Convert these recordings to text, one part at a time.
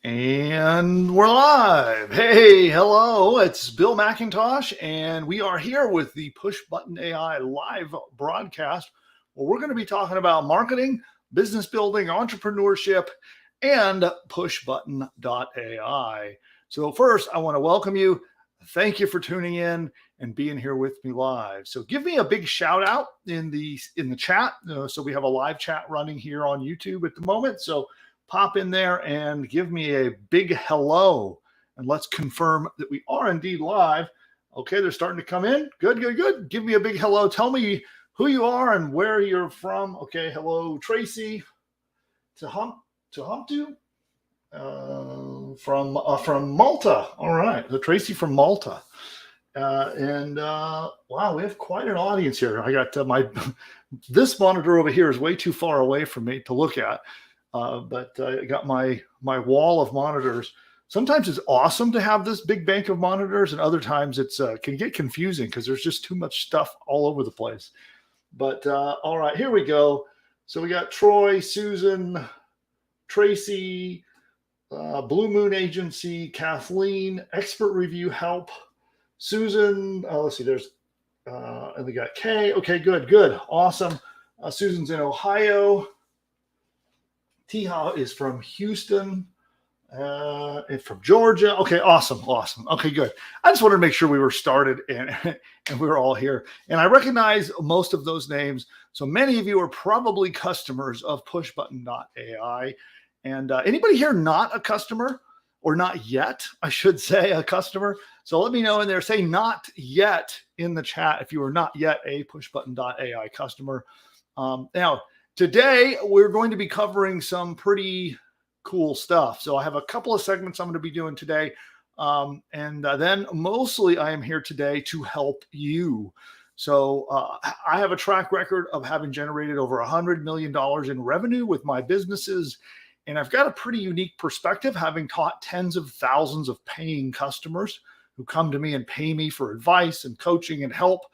And we're live. Hey, hello. It's Bill McIntosh, and we are here with the Push Button AI live broadcast where we're going to be talking about marketing, business building, entrepreneurship, and pushbutton.ai. So first, I want to welcome you. Thank you for tuning in and being here with me live. So give me a big shout out in the chat. So we have a live chat running here on YouTube at the moment. So pop in there and give me a big hello. And let's confirm that we are indeed live. Okay, they're starting to come in. Good, good, good. Give me a big hello. Tell me who you are and where you're from. Okay, hello, Tracy. From Malta. All right, the Tracy from Malta. Wow, we have quite an audience here. I got this monitor over here is way too far away from me to look at. But I got my wall of monitors. Sometimes it's awesome to have this big bank of monitors, and other times it's can get confusing because there's just too much stuff all over the place. But all right, here we go. So we got Troy, Susan, Tracy, Blue Moon Agency, Kathleen, Expert Review Help, Susan. Let's see, there's and we got Kay. Okay, good, good, awesome. Susan's in Ohio. Tiha is from Houston and from Georgia. Okay, awesome, awesome. Okay, good. I just wanted to make sure we were started and we were all here. And I recognize most of those names. So many of you are probably customers of pushbutton.ai. And anybody here not a customer, or not yet, I should say, a customer? So let me know in there. Say not yet in the chat if you are not yet a pushbutton.ai customer. Now, today, we're going to be covering some pretty cool stuff. So I have a couple of segments I'm going to be doing today. Then mostly I am here today to help you. So I have a track record of having generated over $100 million in revenue with my businesses. And I've got a pretty unique perspective, having taught tens of thousands of paying customers who come to me and pay me for advice and coaching and help,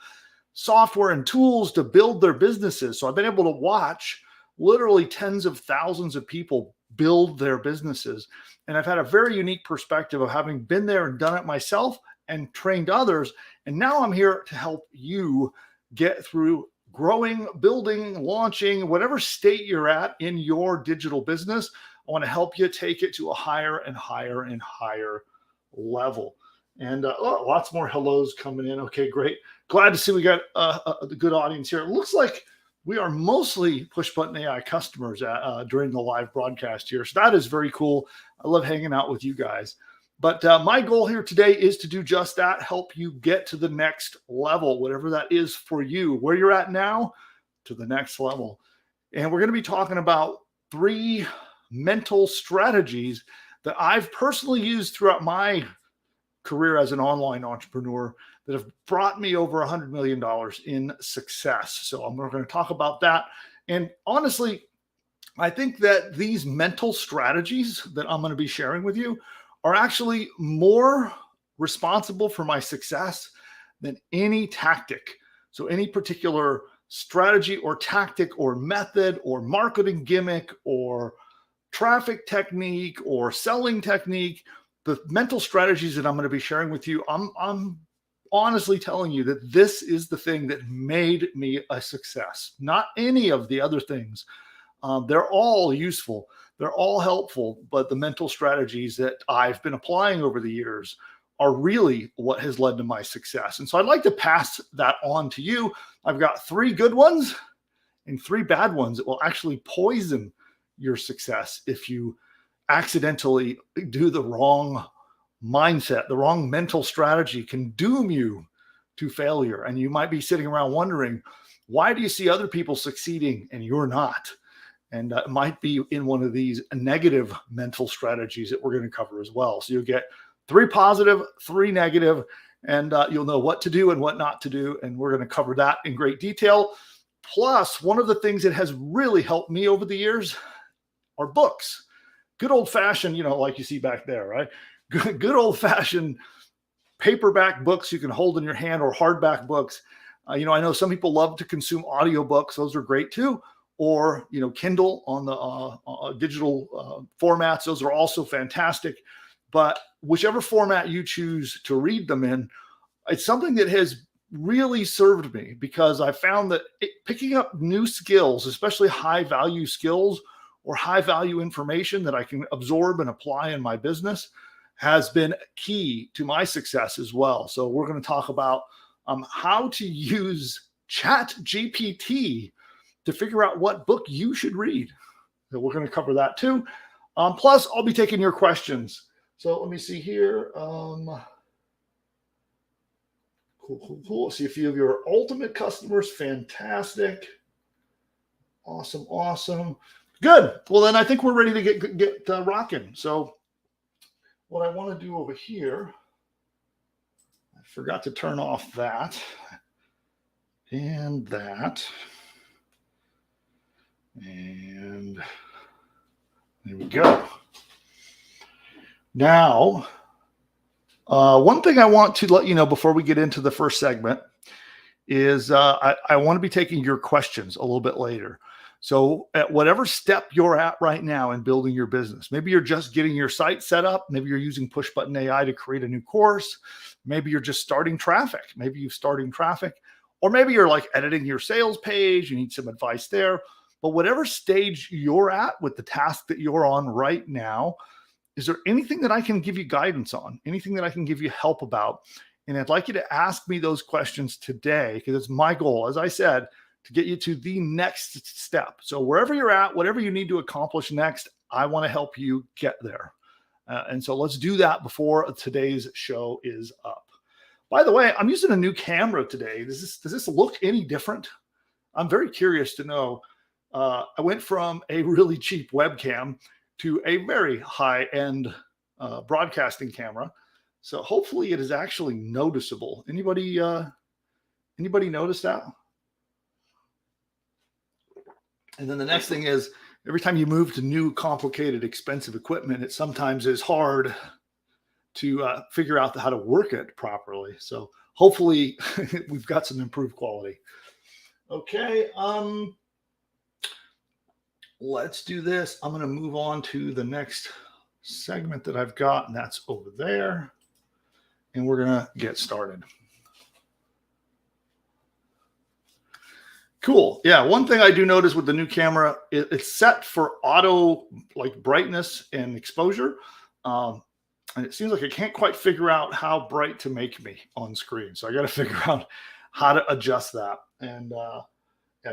software and tools to build their businesses. So I've been able to watch literally tens of thousands of people build their businesses. And I've had a very unique perspective of having been there and done it myself and trained others. And now I'm here to help you get through growing, building, launching, whatever state you're at in your digital business. I want to help you take it to a higher and higher and higher level. And lots more hellos coming in. Okay, great. Glad to see we got a good audience here. It looks like we are mostly Push Button AI customers during the live broadcast here. So that is very cool. I love hanging out with you guys. But my goal here today is to do just that, help you get to the next level, whatever that is for you, where you're at now to the next level. And we're going to be talking about 3 mental strategies that I've personally used throughout my career as an online entrepreneur that have brought me over $100 million in success. So we're going to talk about that. And honestly, I think that these mental strategies that I'm going to be sharing with you are actually more responsible for my success than any tactic. So any particular strategy or tactic or method or marketing gimmick or traffic technique or selling technique, the mental strategies that I'm going to be sharing with you, I'm honestly telling you that this is the thing that made me a success, not any of the other things. They're all useful. They're all helpful, but the mental strategies that I've been applying over the years are really what has led to my success. And so I'd like to pass that on to you. I've got 3 good ones and 3 bad ones that will actually poison your success if you accidentally do the wrong mindset. The wrong mental strategy can doom you to failure. And you might be sitting around wondering, why do you see other people succeeding and you're not? And it might be in one of these negative mental strategies that we're going to cover as well. So you'll get 3 positive, 3 negative, and you'll know what to do and what not to do. And we're going to cover that in great detail. Plus, one of the things that has really helped me over the years are books. Good old-fashioned, like you see back there, right? Good old-fashioned paperback books you can hold in your hand, or hardback books. I know some people love to consume audiobooks. Those are great too. or Kindle on the digital formats. Those are also fantastic. But whichever format you choose to read them in, it's something that has really served me, because I found that picking up new skills, especially high value skills or high value information that I can absorb and apply in my business, has been key to my success as well. So we're going to talk about how to use Chat GPT to figure out what book you should read. So we're going to cover that too. Plus, I'll be taking your questions. So let me see here. Cool. See a few of your ultimate customers. Fantastic. Awesome. Good. Well, then I think we're ready to get rocking. So what I want to do over here, I forgot to turn off that and that. And there we go. Now, one thing I want to let you know before we get into the first segment is I want to be taking your questions a little bit later. So at whatever step you're at right now in building your business, maybe you're just getting your site set up. Maybe you're using push button AI to create a new course. Maybe you're just starting traffic. Or maybe you're like editing your sales page. You need some advice there. But whatever stage you're at with the task that you're on right now, is there anything that I can give you guidance on? Anything that I can give you help about? And I'd like you to ask me those questions today, because it's my goal, as I said, to get you to the next step. So wherever you're at, whatever you need to accomplish next, I want to help you get there. And so let's do that before today's show is up. By the way, I'm using a new camera today. Does this look any different? I'm very curious to know. I went from a really cheap webcam to a very high-end broadcasting camera. So hopefully it is actually noticeable. Anybody notice that? And then the next thing is, every time you move to new, complicated, expensive equipment, it sometimes is hard to figure out how to work it properly. So hopefully we've got some improved quality. Okay. Let's do this. I'm going to move on to the next segment that I've got, and that's over there. And we're going to get started. Cool. Yeah. One thing I do notice with the new camera, it's set for auto brightness and exposure. And it seems like I can't quite figure out how bright to make me on screen. So I got to figure out how to adjust that. And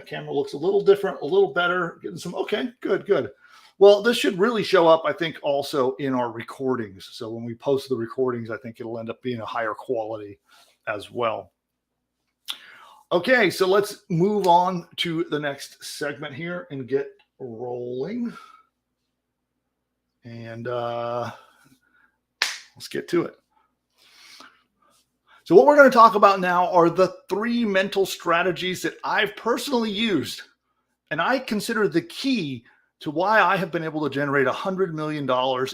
camera looks a little different, a little better. Getting some, okay, good. Well, this should really show up, I think, also in our recordings. So when we post the recordings, I think it'll end up being a higher quality as well. Okay, so let's move on to the next segment here and get rolling. And let's get to it. So what we're going to talk about now are the 3 mental strategies that I've personally used, and I consider the key to why I have been able to generate $100 million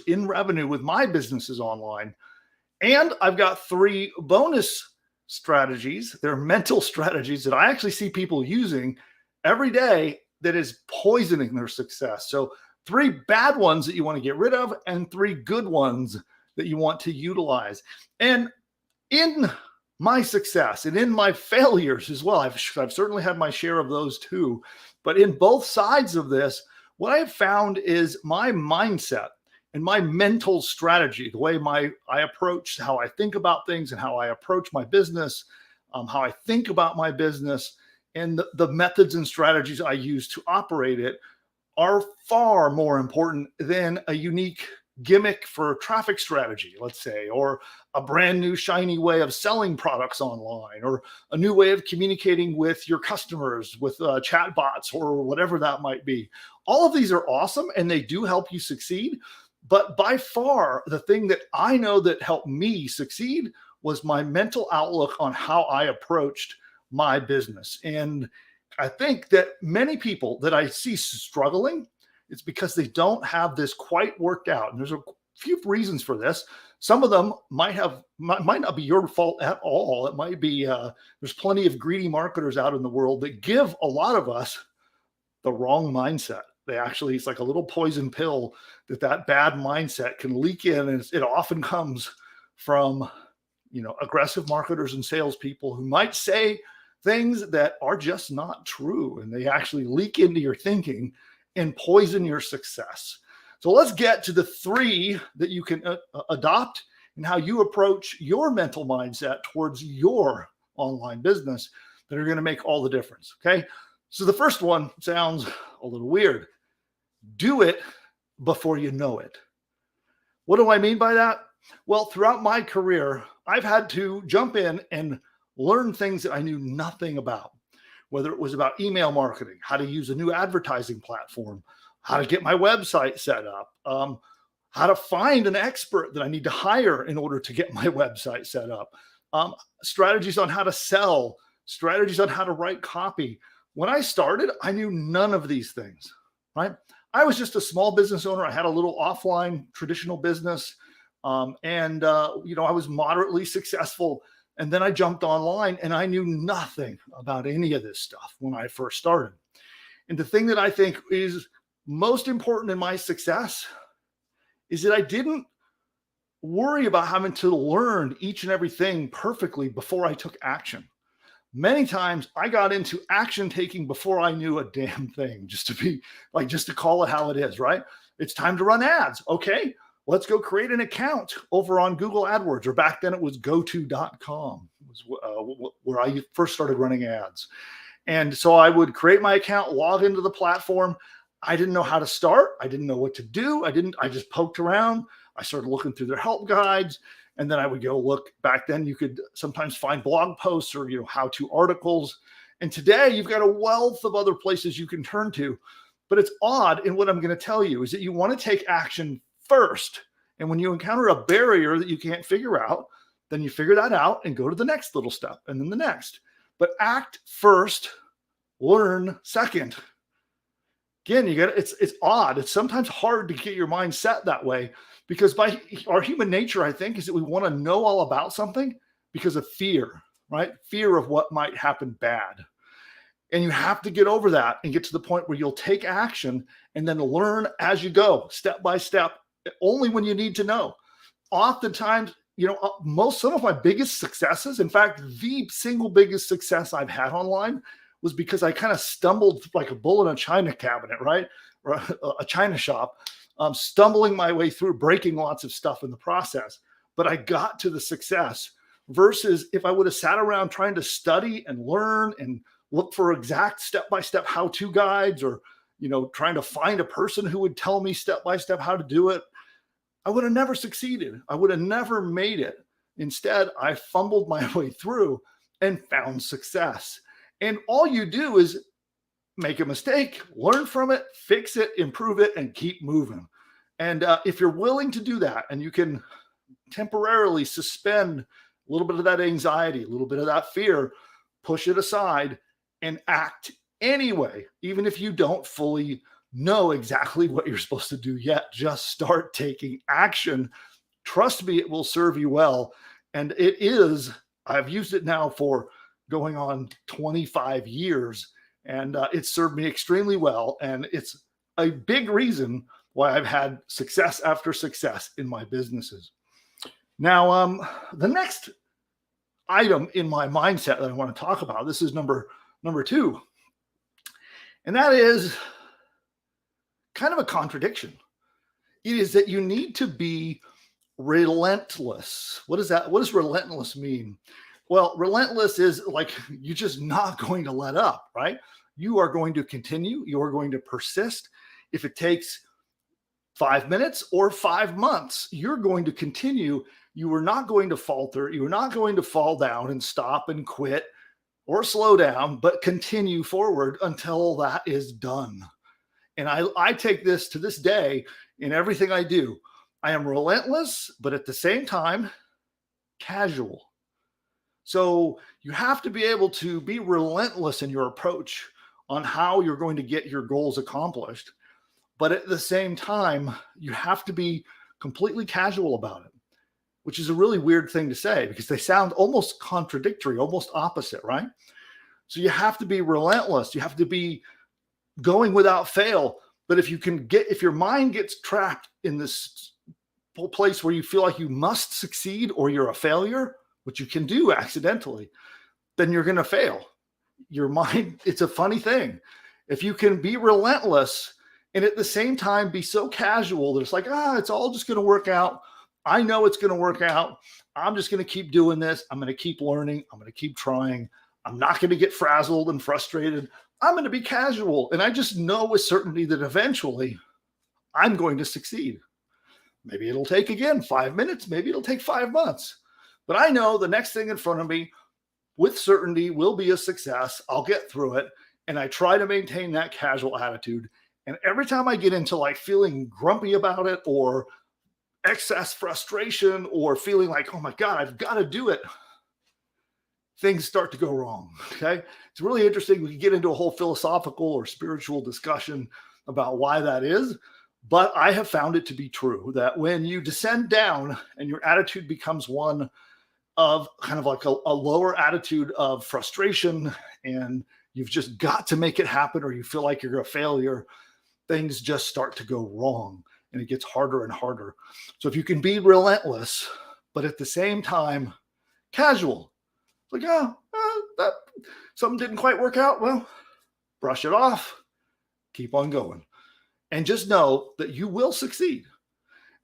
in revenue with my businesses online. And I've got 3 bonus strategies. They're mental strategies that I actually see people using every day that is poisoning their success. So 3 bad ones that you want to get rid of, and 3 good ones that you want to utilize. And in my success and in my failures as well, I've certainly had my share of those too. But in both sides of this, what I've found is my mindset and my mental strategy, the way I approach how I think about things and how I approach my business, how I think about my business, and the methods and strategies I use to operate it are far more important than a unique gimmick for traffic strategy, let's say, or a brand new shiny way of selling products online, or a new way of communicating with your customers with chatbots or whatever that might be. All of these are awesome and they do help you succeed. But by far, the thing that I know that helped me succeed was my mental outlook on how I approached my business. And I think that many people that I see struggling, it's because they don't have this quite worked out. And there's a few reasons for this. Some of them might not be your fault at all. It might be there's plenty of greedy marketers out in the world that give a lot of us the wrong mindset. It's like a little poison pill that bad mindset can leak in. And it often comes from, aggressive marketers and salespeople who might say things that are just not true. And they actually leak into your thinking and poison your success. So let's get to the 3 that you can adopt and how you approach your mental mindset towards your online business that are going to make all the difference. Okay. So the first one sounds a little weird. Do it before you know it. What do I mean by that? Well, throughout my career, I've had to jump in and learn things that I knew nothing about, whether it was about email marketing, how to use a new advertising platform, how to get my website set up, how to find an expert that I need to hire in order to get my website set up, strategies on how to sell, strategies on how to write copy. When I started, I knew none of these things, right? I was just a small business owner. I had a little offline traditional business. I was moderately successful. And then I jumped online and I knew nothing about any of this stuff when I first started. And the thing that I think is most important in my success is that I didn't worry about having to learn each and everything perfectly before I took action. Many times I got into action taking before I knew a damn thing, just to call it how it is, right? It's time to run ads. Okay, let's go create an account over on Google AdWords, or back then it was goto.com, where I first started running ads. And so I would create my account, log into the platform. I didn't know how to start. I didn't know what to do. I just poked around. I started looking through their help guides. And then I would go look. Back then, you could sometimes find blog posts or how-to articles. And today, you've got a wealth of other places you can turn to. But it's odd, and what I'm going to tell you is that you want to take action first. And when you encounter a barrier that you can't figure out, then you figure that out and go to the next little step, and then the next. But act first, learn second. Again, it's odd. It's sometimes hard to get your mind set that way, because by our human nature, I think, is that we want to know all about something because of fear, right? Fear of what might happen bad. And you have to get over that and get to the point where you'll take action and then learn as you go, step by step, only when you need to know. Oftentimes, some of my biggest successes, in fact, the single biggest success I've had online was because I kind of stumbled like a bull in a china cabinet, right? Or a china shop, stumbling my way through, breaking lots of stuff in the process. But I got to the success versus if I would have sat around trying to study and learn and look for exact step-by-step how-to guides, or, trying to find a person who would tell me step-by-step how to do it, I would have never succeeded. I would have never made it. Instead, I fumbled my way through and found success. And all you do is make a mistake, learn from it, fix it, improve it, and keep moving. And if you're willing to do that, and you can temporarily suspend a little bit of that anxiety, a little bit of that fear, push it aside and act anyway, even if you don't fully know exactly what you're supposed to do yet. Just start taking action. Trust me, it will serve you well. And I've used it now for going on 25 years, and it's served me extremely well. And it's a big reason why I've had success after success in my businesses. Now, the next item in my mindset that I want to talk about, this is number 2. And that is kind of a contradiction. It is that you need to be relentless. What is that? What does relentless mean? Well, relentless is like you're just not going to let up, right? You are going to continue. You are going to persist. If it takes 5 minutes or 5 months, you're going to continue. You are not going to falter. You are not going to fall down and stop and quit or slow down, but continue forward until that is done. And I take this to this day in everything I do. I am relentless, but at the same time, casual. So you have to be able to be relentless in your approach on how you're going to get your goals accomplished. But at the same time, you have to be completely casual about it, which is a really weird thing to say because they sound almost contradictory, almost opposite, right? So you have to be relentless. You have to be going without fail. But if your mind gets trapped in this whole place where you feel like you must succeed or you're a failure, which you can do accidentally, then you're going to fail. Your mind, it's a funny thing. If you can be relentless and at the same time be so casual that it's like, it's all just going to work out. I know it's going to work out. I'm just going to keep doing this. I'm going to keep learning. I'm going to keep trying. I'm not going to get frazzled and frustrated. I'm going to be casual. And I just know with certainty that eventually I'm going to succeed. Maybe it'll take, again, 5 minutes. Maybe it'll take 5 months. But I know the next thing in front of me with certainty will be a success. I'll get through it. And I try to maintain that casual attitude. And every time I get into like feeling grumpy about it or excess frustration or feeling like, oh my God, I've got to do it, things start to go wrong. Okay. It's really interesting. We can get into a whole philosophical or spiritual discussion about why that is. But I have found it to be true that when you descend down and your attitude becomes one of kind of like a lower attitude of frustration and you've just got to make it happen or you feel like you're a failure, things just start to go wrong and it gets harder and harder. So if you can be relentless, but at the same time, casual, like, that something didn't quite work out. Well, brush it off, keep on going. And just know that you will succeed.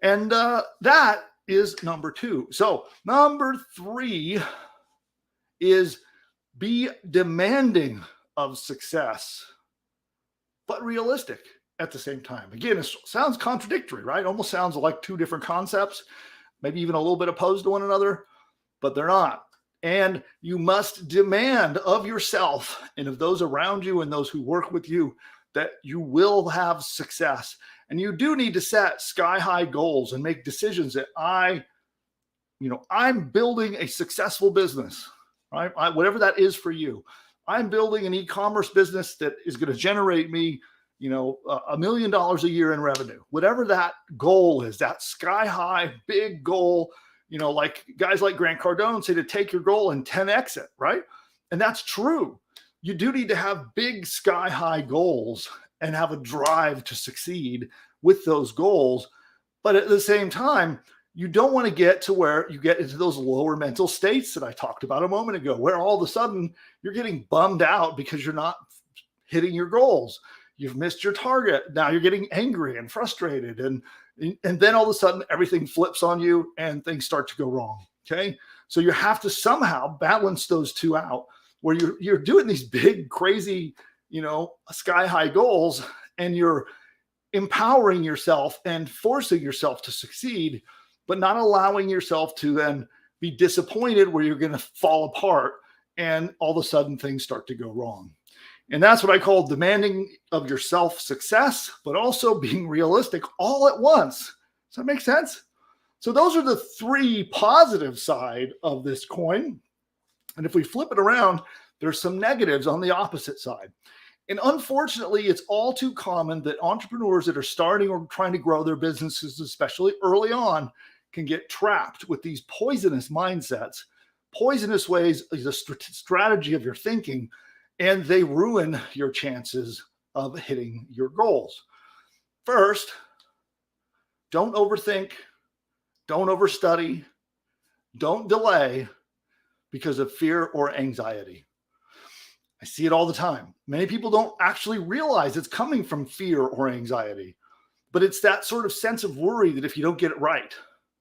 And that is number 2. So number 3 is be demanding of success, but realistic at the same time. Again, it sounds contradictory, right? Almost sounds like 2 different concepts, maybe even a little bit opposed to one another, but they're not. And you must demand of yourself and of those around you and those who work with you that you will have success. And you do need to set sky high goals and make decisions that I'm building a successful business, right? Whatever that is for you. I'm building an e-commerce business that is going to generate me, $1 million a year in revenue. Whatever that goal is, that sky high, big goal, like guys like Grant Cardone say to take your goal and 10x it, right? And that's true. You do need to have big sky high goals and have a drive to succeed with those goals. But at the same time, you don't want to get to where you get into those lower mental states that I talked about a moment ago, where all of a sudden you're getting bummed out because you're not hitting your goals. You've missed your target. Now you're getting angry and frustrated. And then all of a sudden everything flips on you and things start to go wrong. Okay. So you have to somehow balance those 2 out, where you're doing these big, crazy, sky high goals and you're empowering yourself and forcing yourself to succeed, but not allowing yourself to then be disappointed where you're going to fall apart and all of a sudden things start to go wrong. And that's what I call demanding of yourself success, but also being realistic all at once. Does that make sense? So those are the 3 positive side of this coin. And if we flip it around, there's some negatives on the opposite side. And unfortunately, it's all too common that entrepreneurs that are starting or trying to grow their businesses, especially early on, can get trapped with these poisonous mindsets. Poisonous ways is a strategy of your thinking, and they ruin your chances of hitting your goals. First, don't overthink, don't overstudy, don't delay because of fear or anxiety. I see it all the time. Many people don't actually realize it's coming from fear or anxiety, but it's that sort of sense of worry that if you don't get it right,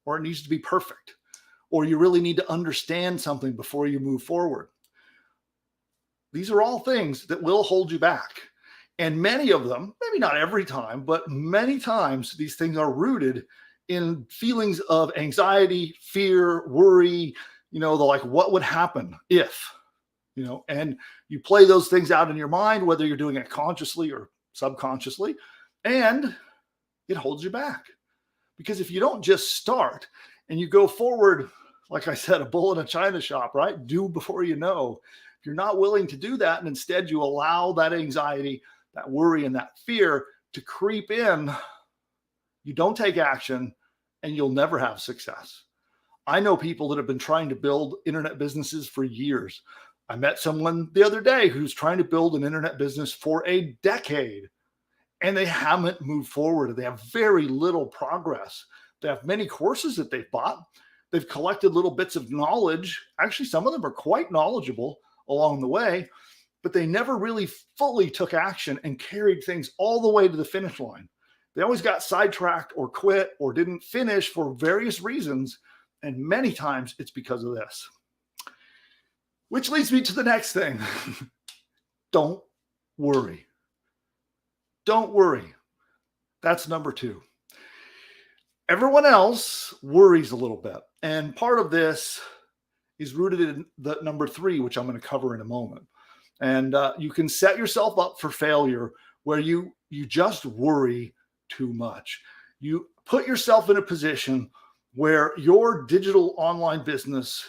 or it needs to be perfect, or you really need to understand something before you move forward. These are all things that will hold you back. And many of them, maybe not every time, but many times these things are rooted in feelings of anxiety, fear, worry, like what would happen if, and you play those things out in your mind, whether you're doing it consciously or subconsciously, and it holds you back. Because if you don't just start and you go forward, like I said, a bull in a china shop, right? Do before you know. If you're not willing to do that, and instead you allow that anxiety, that worry, and that fear to creep in, you don't take action and you'll never have success. I know people that have been trying to build internet businesses for years. I met someone the other day who's trying to build an internet business for a decade, and they haven't moved forward. They have very little progress. They have many courses that they've bought. They've collected little bits of knowledge. Actually, some of them are quite knowledgeable along the way, but they never really fully took action and carried things all the way to the finish line. They always got sidetracked or quit or didn't finish for various reasons. And many times it's because of this. Which leads me to the next thing. Don't worry. Don't worry. That's number 2. Everyone else worries a little bit. And part of this is rooted in the number 3, which I'm going to cover in a moment. And you can set yourself up for failure where you just worry too much. You put yourself in a position where your digital online business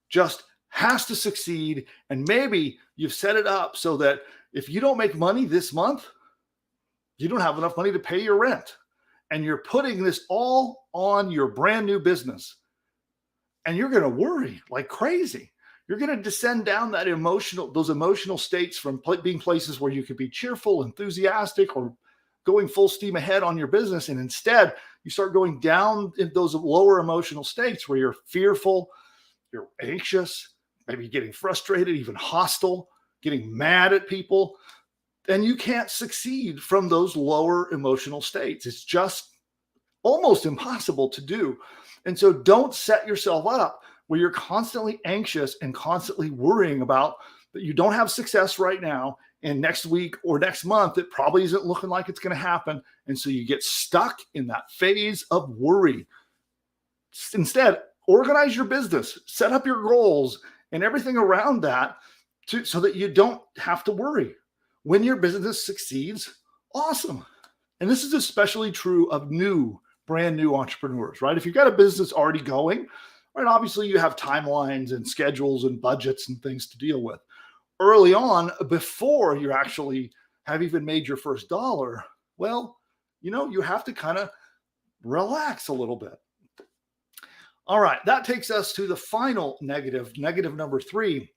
just has to succeed. And maybe you've set it up so that if you don't make money this month, you don't have enough money to pay your rent. And you're putting this all on your brand new business. And you're going to worry like crazy. You're going to descend down those emotional states from being places where you could be cheerful, enthusiastic, or going full steam ahead on your business. And instead, you start going down in those lower emotional states where you're fearful, you're anxious, maybe getting frustrated, even hostile, getting mad at people. And you can't succeed from those lower emotional states. It's just almost impossible to do. And so don't set yourself up where you're constantly anxious and constantly worrying about that you don't have success right now, and next week or next month, it probably isn't looking like it's going to happen. And so you get stuck in that phase of worry. Instead, organize your business, set up your goals and everything around that so that you don't have to worry. When your business succeeds, awesome. And this is especially true of brand new entrepreneurs, right? If you've got a business already going, right, obviously you have timelines and schedules and budgets and things to deal with. Early on, before you actually have even made your first dollar, well, you have to kind of relax a little bit. All right, that takes us to the final negative number 3,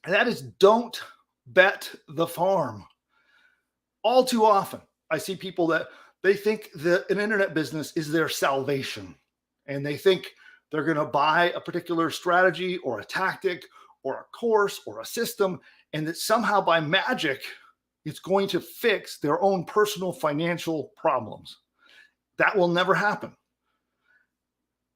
and that is don't bet the farm. All too often, I see people that they think that an internet business is their salvation, and they think they're going to buy a particular strategy or a tactic or a course or a system, and that somehow by magic, it's going to fix their own personal financial problems. That will never happen.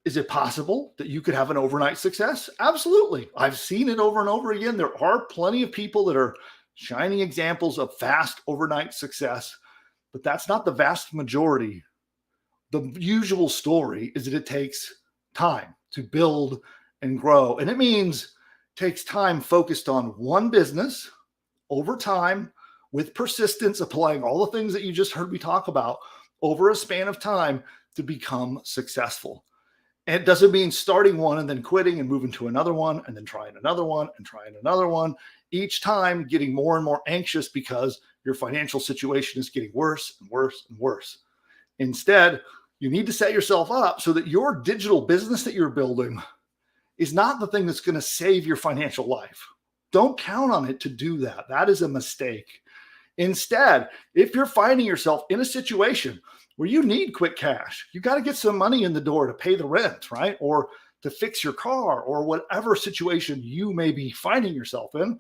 Is it possible that you could have an overnight success? Absolutely. I've seen it over and over again. There are plenty of people that are shining examples of fast overnight success, but that's not the vast majority. The usual story is that it takes time to build and grow. And it means takes time focused on one business over time with persistence, applying all the things that you just heard me talk about over a span of time to become successful. And it doesn't mean starting one and then quitting and moving to another one and then trying another one and trying another one. Each time getting more and more anxious because your financial situation is getting worse and worse and worse. Instead, you need to set yourself up so that your digital business that you're building is not the thing that's going to save your financial life. Don't count on it to do that. That is a mistake. Instead, if you're finding yourself in a situation where you need quick cash, you got to get some money in the door to pay the rent, right? Or to fix your car or whatever situation you may be finding yourself in.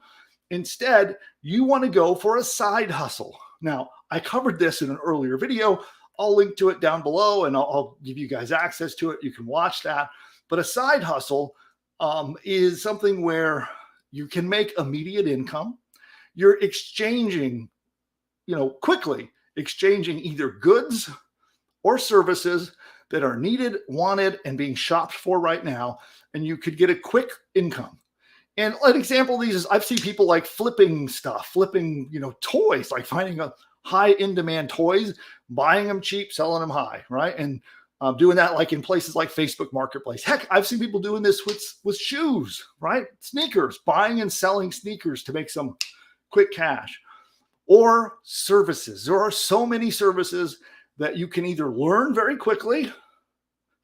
Instead, you want to go for a side hustle. Now, I covered this in an earlier video. I'll link to it down below and I'll give you guys access to it. You can watch that. But a side hustle is something where you can make immediate income. You're exchanging, quickly exchanging either goods or services that are needed, wanted, and being shopped for right now. And you could get a quick income. And an example of these is I've seen people like flipping toys, like finding a high in demand toys, buying them cheap, selling them high, right? And doing that like in places like Facebook Marketplace. Heck, I've seen people doing this with shoes, right? Sneakers, buying and selling sneakers to make some quick cash. Or services. There are so many services that you can either learn very quickly,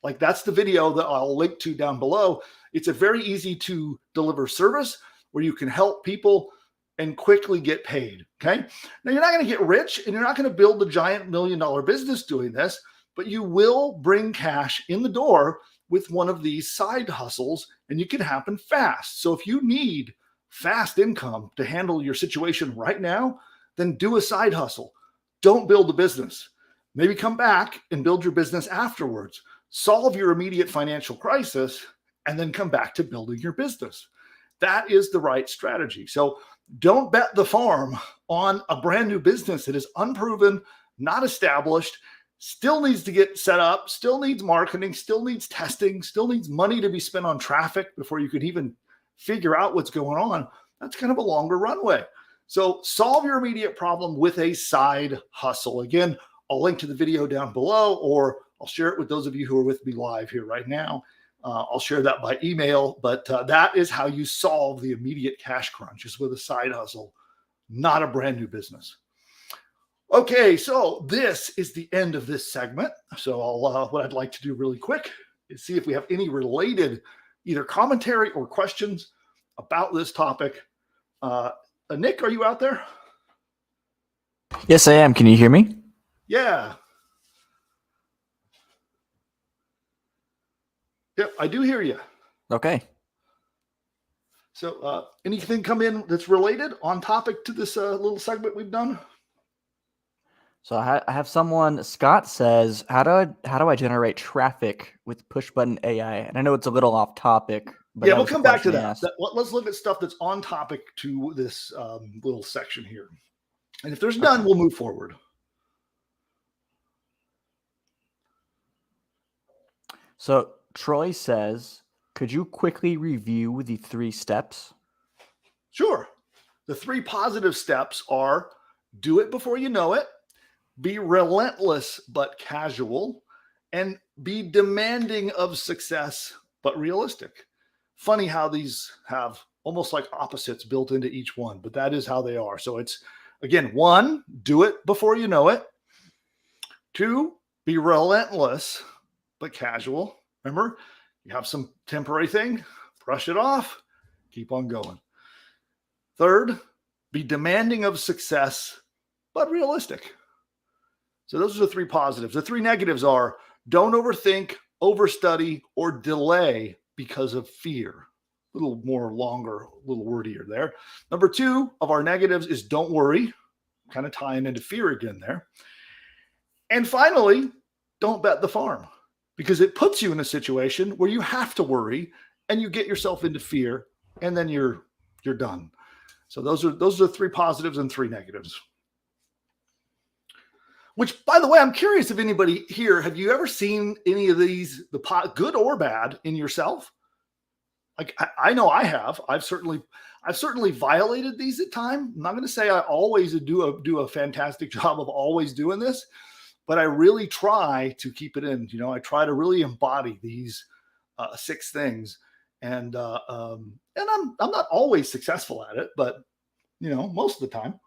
like that's the video that I'll link to down below. It's a very easy to deliver service, where you can help people and quickly get paid. Okay. Now, you're not going to get rich and you're not going to build a giant $1 million business doing this, but you will bring cash in the door with one of these side hustles, and it can happen fast. So if you need fast income to handle your situation right now, then do a side hustle. Don't build a business. Maybe come back and build your business afterwards. Solve your immediate financial crisis and then come back to building your business. That is the right strategy. So don't bet the farm on a brand new business that is unproven, not established, still needs to get set up, still needs marketing, still needs testing, still needs money to be spent on traffic before you can even figure out what's going on. That's kind of a longer runway. So solve your immediate problem with a side hustle. Again, I'll link to the video down below, or I'll share it with those of you who are with me live here right now. I'll share that by email, but that is how you solve the immediate cash crunch, is with a side hustle, not a brand new business. Okay, so this is the end of this segment. So what I'd like to do really quick is see if we have any related either commentary or questions about this topic. Nick, are you out there? Yes, I am. Can you hear me? Yeah. Yep, I do hear you. Okay. So anything come in that's related on topic to this little segment we've done? So I have someone, Scott says, how do I generate traffic with push button AI? And I know it's a little off topic, but yeah, we'll come back to that. Let's look at stuff that's on topic to this little section here. And if there's none, we'll move forward. So Troy says, could you quickly review the 3 steps? Sure. The 3 positive steps are: do it before you know it, be relentless but casual, and be demanding of success but realistic. Funny how these have almost like opposites built into each one, but that is how they are. So it's, again, 1, do it before you know it. 2, be relentless but casual. Remember, you have some temporary thing, brush it off, keep on going. 3rd, be demanding of success but realistic. So those are the 3 positives. The 3 negatives are: don't overthink, overstudy, or delay because of fear. A little more longer, a little wordier there. Number 2 of our negatives is don't worry, kind of tying into fear again there. And finally, don't bet the farm, because it puts you in a situation where you have to worry and you get yourself into fear, and then you're done. So those are 3 positives and 3 negatives. Which, by the way, I'm curious if anybody here, have you ever seen any of these, good or bad, in yourself? Like I know I have. I've certainly violated these at times. I'm not going to say I always do a fantastic job of always doing this, but I really try to keep it in. I try to really embody these 6 things, and I'm not always successful at it, but most of the time.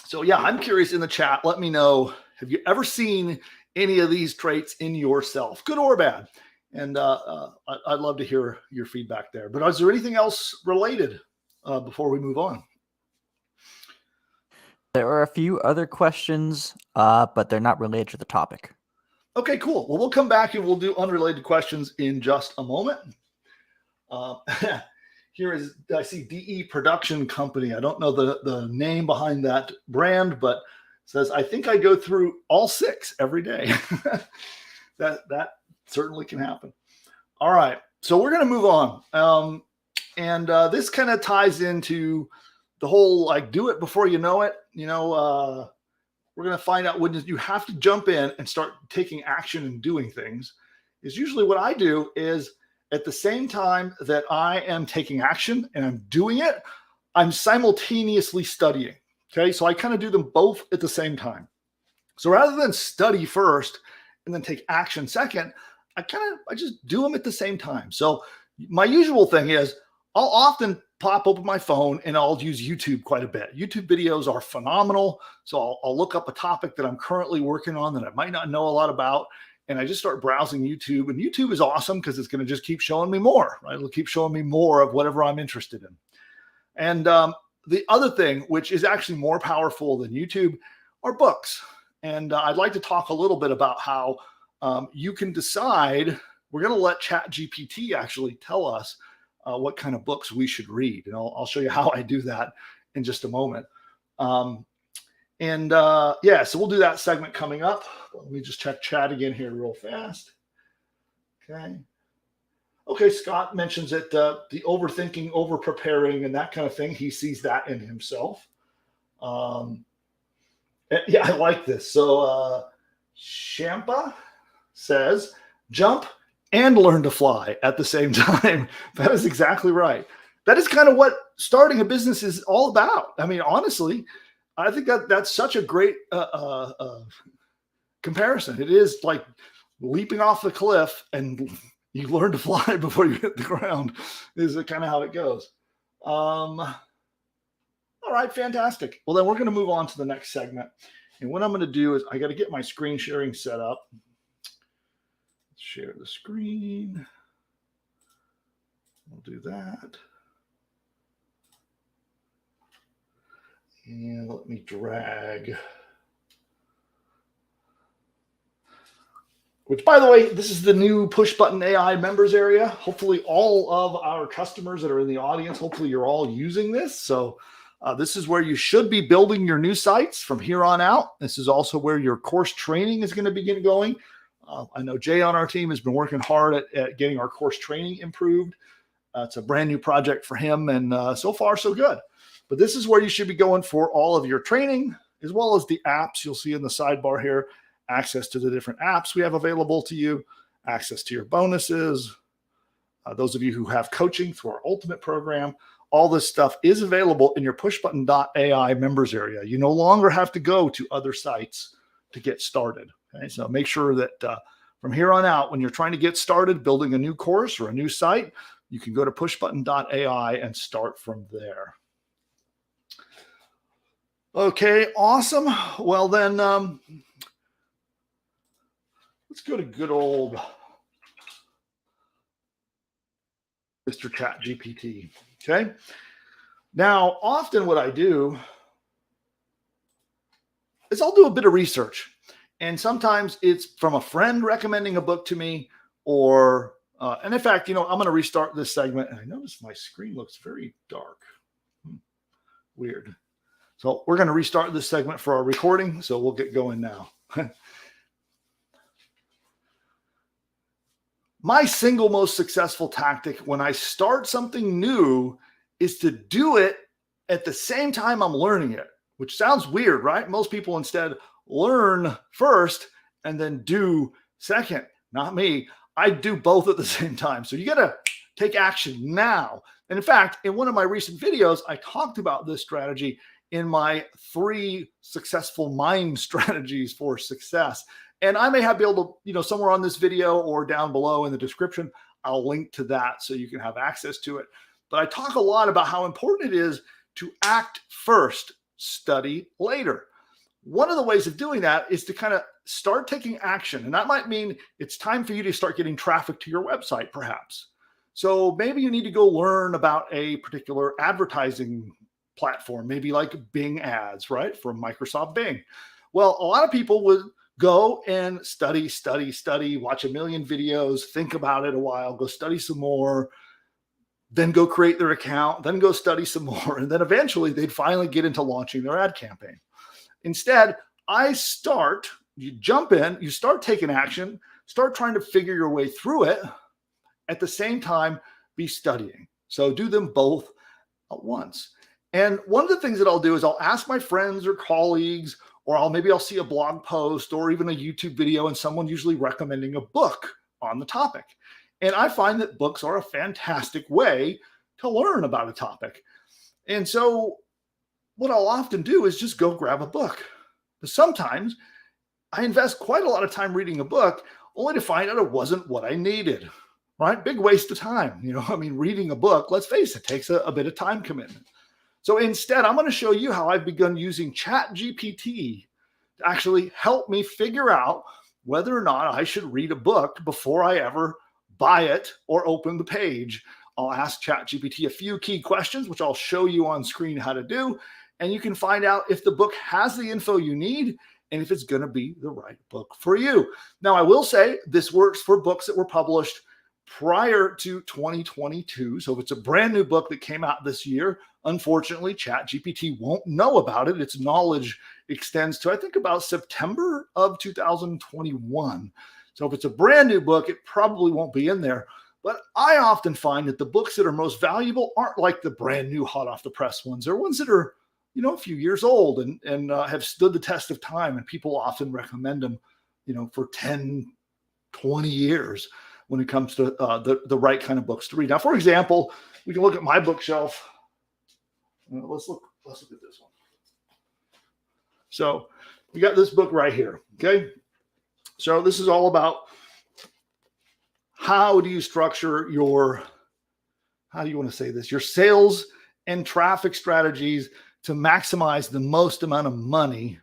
So yeah, I'm curious in the chat. Let me know, have you ever seen any of these traits in yourself, good or bad? And I'd love to hear your feedback there. But is there anything else related before we move on? There are a few other questions, but they're not related to the topic. Okay, cool. Well, we'll come back and we'll do unrelated questions in just a moment. Here is, I see DE Production Company. I don't know the name behind that brand, but it says, I think I go through all 6 every day. that certainly can happen. All right. So we're going to move on. And this kind of ties into the whole, like, do it before you know it. We're going to find out when you have to jump in and start taking action and doing things. Is usually what I do is, at the same time that I am taking action and I'm doing it, I'm simultaneously studying. Okay. So I kind of do them both at the same time. So rather than study first and then take action second, I just do them at the same time. So my usual thing is I'll often pop open my phone and I'll use YouTube quite a bit. YouTube videos are phenomenal. So I'll look up a topic that I'm currently working on that I might not know a lot about, and I just start browsing YouTube. And YouTube is awesome because it's going to just keep showing me more, right? It'll keep showing me more of whatever I'm interested in. And the other thing, which is actually more powerful than YouTube, are books. And I'd like to talk a little bit about how you can decide. We're going to let ChatGPT actually tell us what kind of books we should read. And I'll show you how I do that in just a moment. Yeah, so we'll do that segment coming up. Let me just check chat again here real fast. Okay, Scott mentions that the overthinking, over-preparing, and that kind of thing, he sees that in himself. Yeah, I like this. So Shampa says, jump and learn to fly at the same time. That is exactly right. That is kind of what starting a business is all about. I mean, honestly, I think that's such a great comparison. It is like leaping off the cliff and you learn to fly before you hit the ground is kind of how it goes. All right, fantastic. Well, then we're going to move on to the next segment. And what I'm going to do is I got to get my screen sharing set up. Let's share the screen. We'll do that. And let me drag. Which, by the way, this is the new Push Button AI members area. Hopefully all of our customers that are in the audience, hopefully you're all using this. So this is where you should be building your new sites from here on out. This is also where your course training is going to begin going. I know Jay on our team has been working hard at getting our course training improved. It's a brand new project for him, and so far, so good. But this is where you should be going for all of your training, as well as the apps. You'll see in the sidebar here, access to the different apps we have available to you, access to your bonuses. Those of you who have coaching through our Ultimate program, all this stuff is available in your pushbutton.ai members area. You no longer have to go to other sites to get started. Okay? So make sure that from here on out, when you're trying to get started building a new course or a new site, you can go to pushbutton.ai and start from there. Okay, awesome. Well, then let's go to good old Mr. ChatGPT. Okay. Now, often what I do is I'll do a bit of research. And sometimes it's from a friend recommending a book to me, or, and in fact, I'm going to restart this segment. And I notice my screen looks very dark. Weird. So we're going to restart this segment for our recording. So we'll get going now. My single most successful tactic when I start something new is to do it at the same time I'm learning it, which sounds weird, right? Most people instead learn first and then do second. Not me. I do both at the same time. So you got to take action now. And in fact, in one of my recent videos, I talked about this strategy in my 3 successful mind strategies for success. And I may have be able to, somewhere on this video or down below in the description, I'll link to that so you can have access to it. But I talk a lot about how important it is to act first, study later. One of the ways of doing that is to kind of start taking action. And that might mean it's time for you to start getting traffic to your website, perhaps. So maybe you need to go learn about a particular advertising platform, maybe like Bing ads, right? From Microsoft Bing. Well, a lot of people would go and study, watch a million videos, think about it a while, go study some more, then go create their account, then go study some more. And then eventually they'd finally get into launching their ad campaign. Instead, you jump in, you start taking action, start trying to figure your way through it. At the same time, be studying. So do them both at once. And one of the things that I'll do is I'll ask my friends or colleagues, or maybe I'll see a blog post or even a YouTube video and someone usually recommending a book on the topic. And I find that books are a fantastic way to learn about a topic. And so what I'll often do is just go grab a book. But sometimes I invest quite a lot of time reading a book only to find out it wasn't what I needed, right? Big waste of time. Reading a book, let's face it, takes a bit of time commitment. So instead, I'm going to show you how I've begun using ChatGPT to actually help me figure out whether or not I should read a book before I ever buy it or open the page. I'll ask ChatGPT a few key questions, which I'll show you on screen how to do. And you can find out if the book has the info you need and if it's going to be the right book for you. Now, I will say this works for books that were published prior to 2022. So if it's a brand new book that came out this year, unfortunately, ChatGPT won't know about it. Its knowledge extends to, I think, about September of 2021. So if it's a brand new book, it probably won't be in there. But I often find that the books that are most valuable aren't like the brand new hot off the press ones. They're ones that are, a few years old and have stood the test of time. And people often recommend them, for 10, 20 years when it comes to the right kind of books to read. Now, for example, we can look at my bookshelf. Let's look at this one. So we got this book right here. Okay. So this is all about how do you structure your sales and traffic strategies to maximize the most amount of money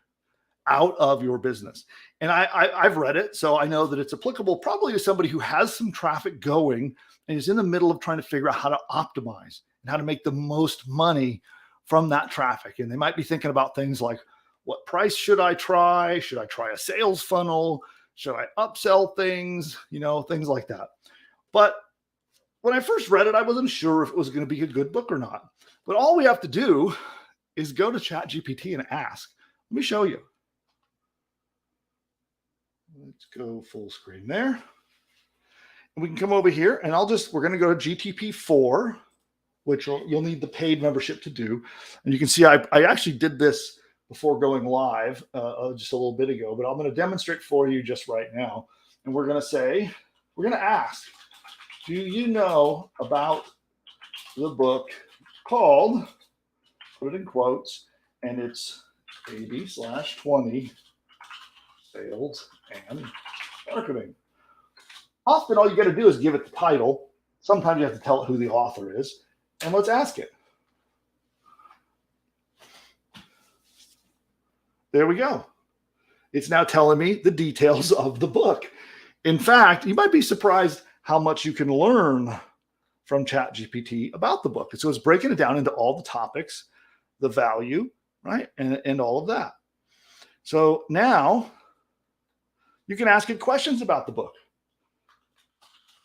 out of your business. And I've read it, so I know that it's applicable probably to somebody who has some traffic going and is in the middle of trying to figure out how to optimize and how to make the most money from that traffic. And they might be thinking about things like, what price should I try? Should I try a sales funnel? Should I upsell things? Things like that. But when I first read it, I wasn't sure if it was going to be a good book or not. But all we have to do is go to ChatGPT and ask. Let me show you. Let's go full screen there. And we can come over here and we're going to go to GTP4, which you'll need the paid membership to do. And you can see I actually did this before going live just a little bit ago, but I'm going to demonstrate for you just right now. And we're going to ask, do you know about the book called, put it in quotes, and it's 80/20 Sales and Marketing. Often all you got to do is give it the title. Sometimes you have to tell it who the author is. And let's ask it. There we go. It's now telling me the details of the book. In fact, you might be surprised how much you can learn from ChatGPT about the book. And so it's breaking it down into all the topics, the value, right? And all of that. So now you can ask it questions about the book.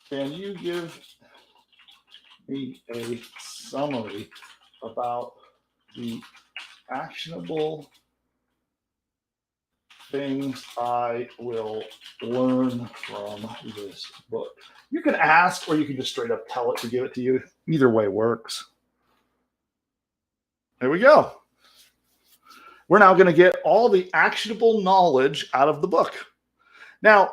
Can you give me a summary about the actionable things I will learn from this book? You can ask, or you can just straight up tell it to give it to you. Either way works. There we go. We're now going to get all the actionable knowledge out of the book. Now,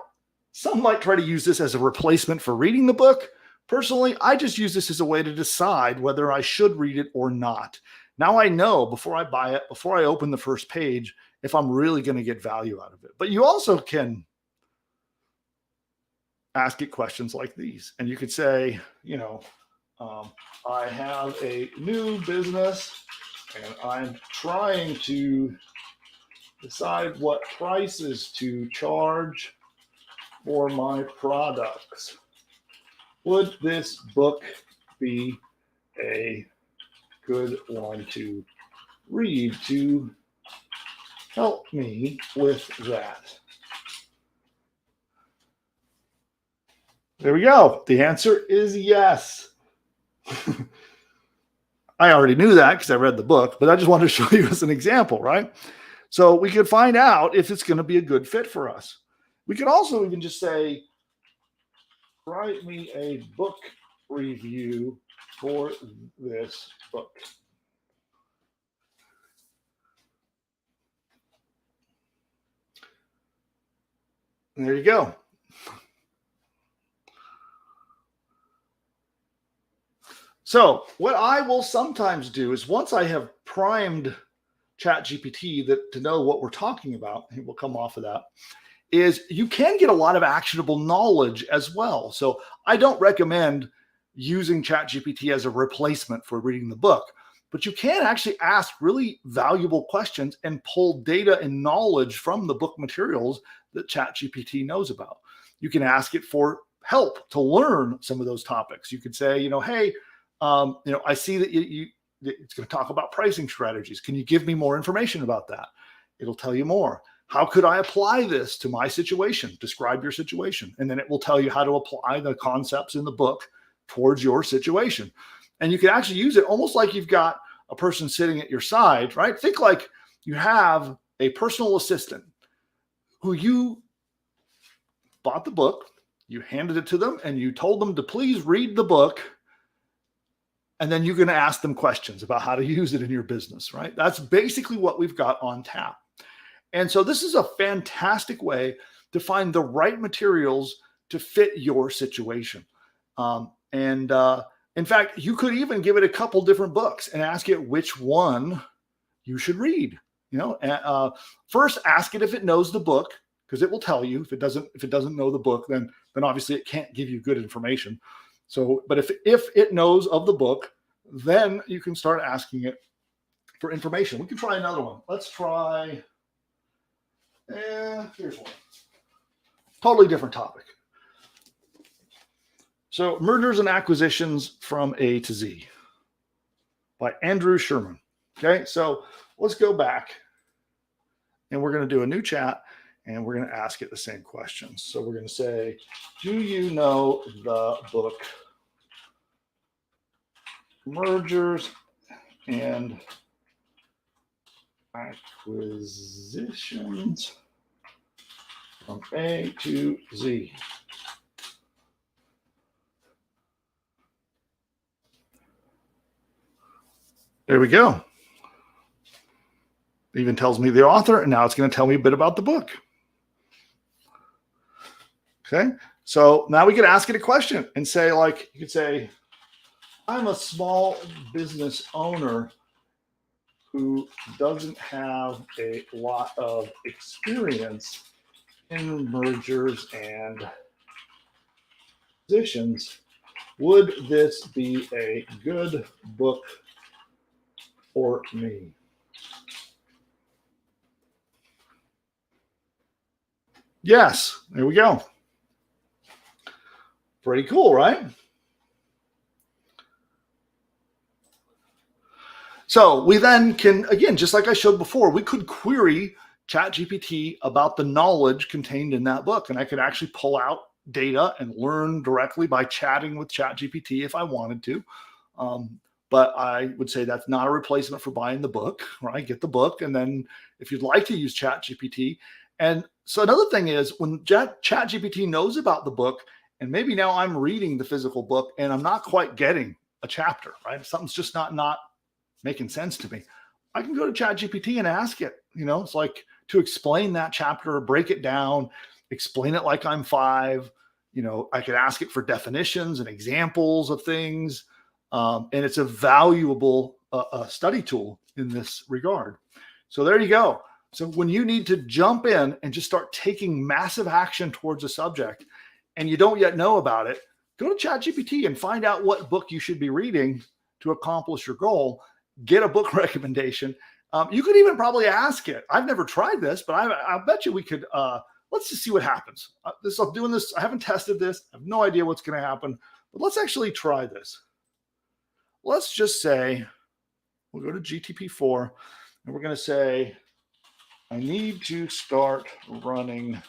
some might try to use this as a replacement for reading the book. Personally, I just use this as a way to decide whether I should read it or not. Now I know before I buy it, before I open the first page, if I'm really going to get value out of it. But you also can ask it questions like these. And you could say, I have a new business and I'm trying to decide what prices to charge for my products. Would this book be a good one to read to help me with that? There we go. The answer is yes. I already knew that because I read the book, but I just wanted to show you as an example, right? So we could find out if it's going to be a good fit for us. We could also even just say, write me a book review for this book. And there you go. So what I will sometimes do is once I have primed ChatGPT to know what we're talking about, and we'll come off of that, is you can get a lot of actionable knowledge as well. So I don't recommend using ChatGPT as a replacement for reading the book, but you can actually ask really valuable questions and pull data and knowledge from the book materials that ChatGPT knows about. You can ask it for help to learn some of those topics. You could say, hey, I see that it's going to talk about pricing strategies. Can you give me more information about that? It'll tell you more. How could I apply this to my situation? Describe your situation. And then it will tell you how to apply the concepts in the book towards your situation. And you can actually use it almost like you've got a person sitting at your side, right? Think like you have a personal assistant who you bought the book, you handed it to them, and you told them to please read the book. And then you're going to ask them questions about how to use it in your business, right? That's basically what we've got on tap. And so this is a fantastic way to find the right materials to fit your situation. In fact, you could even give it a couple different books and ask it which one you should read. First ask it if it knows the book, because it will tell you. If it doesn't know the book, then obviously it can't give you good information. So, but if it knows of the book, then you can start asking it for information. We can try another one. Let's try. Here's one. Totally different topic. So, Mergers and Acquisitions from A to Z by Andrew Sherman. Okay, so let's go back and we're going to do a new chat and we're going to ask it the same questions. So we're going to say, do you know the book Mergers and Acquisitions from A to Z? There we go. It even tells me the author, and now it's going to tell me a bit about the book. Okay, so now we could ask it a question and say, like, you could say, I'm a small business owner who doesn't have a lot of experience in mergers and acquisitions. Would this be a good book for me? Yes, there we go. Pretty cool, right? So we then can, again, just like I showed before, we could query ChatGPT about the knowledge contained in that book. And I could actually pull out data and learn directly by chatting with ChatGPT if I wanted to. But I would say that's not a replacement for buying the book, right? Get the book. And then if you'd like to use ChatGPT. And so another thing is when ChatGPT knows about the book, and maybe now I'm reading the physical book and I'm not quite getting a chapter, right? Something's just not making sense to me. I can go to ChatGPT and ask it, it's like to explain that chapter, break it down, explain it like I'm 5. I could ask it for definitions and examples of things. And it's a valuable study tool in this regard. So there you go. So when you need to jump in and just start taking massive action towards a subject and you don't yet know about it, go to ChatGPT and find out what book you should be reading to accomplish your goal. Get a book recommendation. You could even probably ask it. I've never tried this, but I bet you we could. Let's just see what happens. I'm doing this. I haven't tested this. I have no idea what's going to happen, but let's actually try this. Let's just say we'll go to GTP4 and we're going to say, I need to start running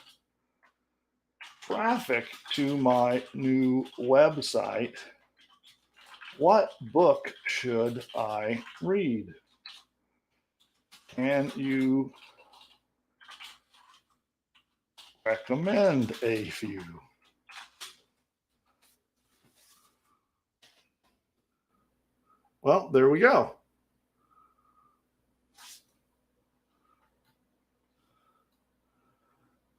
traffic to my new website. What book should I read? Can you recommend a few? Well, there we go.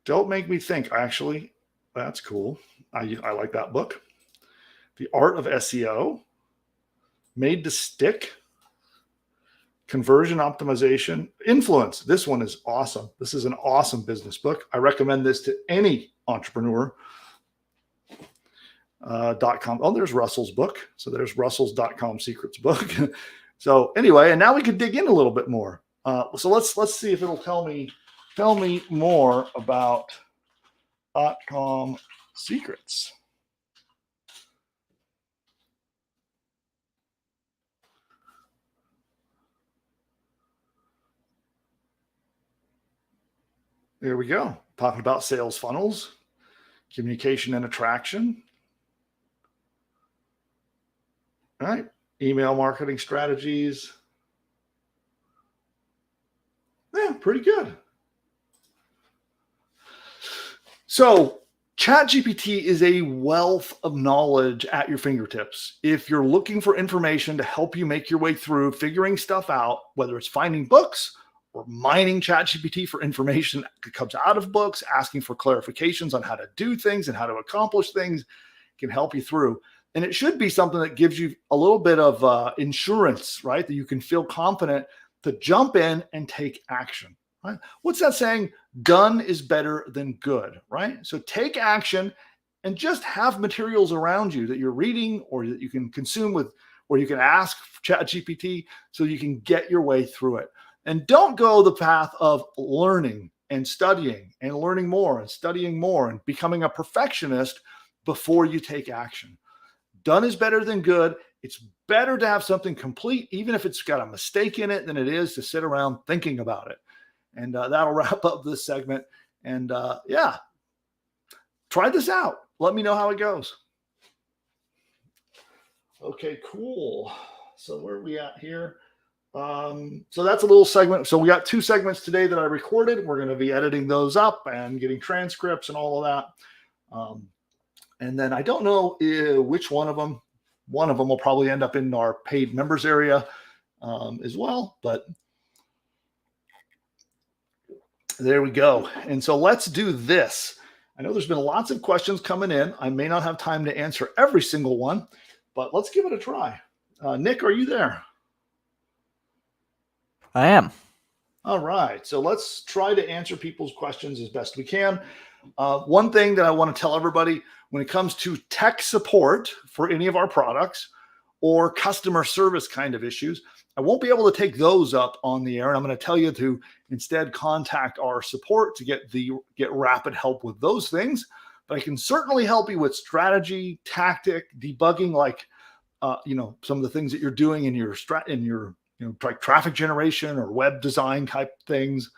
Don't Make Me Think, actually. That's cool. I like that book. The Art of SEO. Made to Stick. Conversion Optimization. Influence. This one is awesome. This is an awesome business book. I recommend this to any entrepreneur. .com. Oh, there's Russell's book. So there's Russell's.com secrets book. So anyway, and now we can dig in a little bit more. So let's see if it'll tell me more about .com secrets. There we go. Talking about sales funnels, communication and attraction. All right. Email marketing strategies. Yeah, pretty good. So ChatGPT is a wealth of knowledge at your fingertips. If you're looking for information to help you make your way through figuring stuff out, whether it's finding books or mining ChatGPT for information that comes out of books, asking for clarifications on how to do things and how to accomplish things, can help you through. And it should be something that gives you a little bit of insurance, right? That you can feel confident to jump in and take action, right? What's that saying? Done is better than good, right? So take action and just have materials around you that you're reading or that you can consume with, or you can ask ChatGPT so you can get your way through it. And don't go the path of learning and studying and learning more and studying more and becoming a perfectionist before you take action. Done is better than good. It's better to have something complete, even if it's got a mistake in it, than it is to sit around thinking about it. And that'll wrap up this segment. And yeah, try this out. Let me know how it goes. Okay, cool. So where are we at here? So that's a little segment. So we got 2 segments today that I recorded. We're going to be editing those up and getting transcripts and all of that. And then I don't know which one of them will probably end up in our paid members area as well, but there we go. And so let's do this. I know there's been lots of questions coming in. I may not have time to answer every single one, but let's give it a try. Nick, are you there? I am. All right. So let's try to answer people's questions as best we can. One thing that I want to tell everybody, when it comes to tech support for any of our products or customer service kind of issues, I won't be able to take those up on the air. And I'm going to tell you to instead contact our support to get rapid help with those things. But I can certainly help you with strategy, tactic, debugging, like some of the things that you're doing in your like traffic generation or web design type things.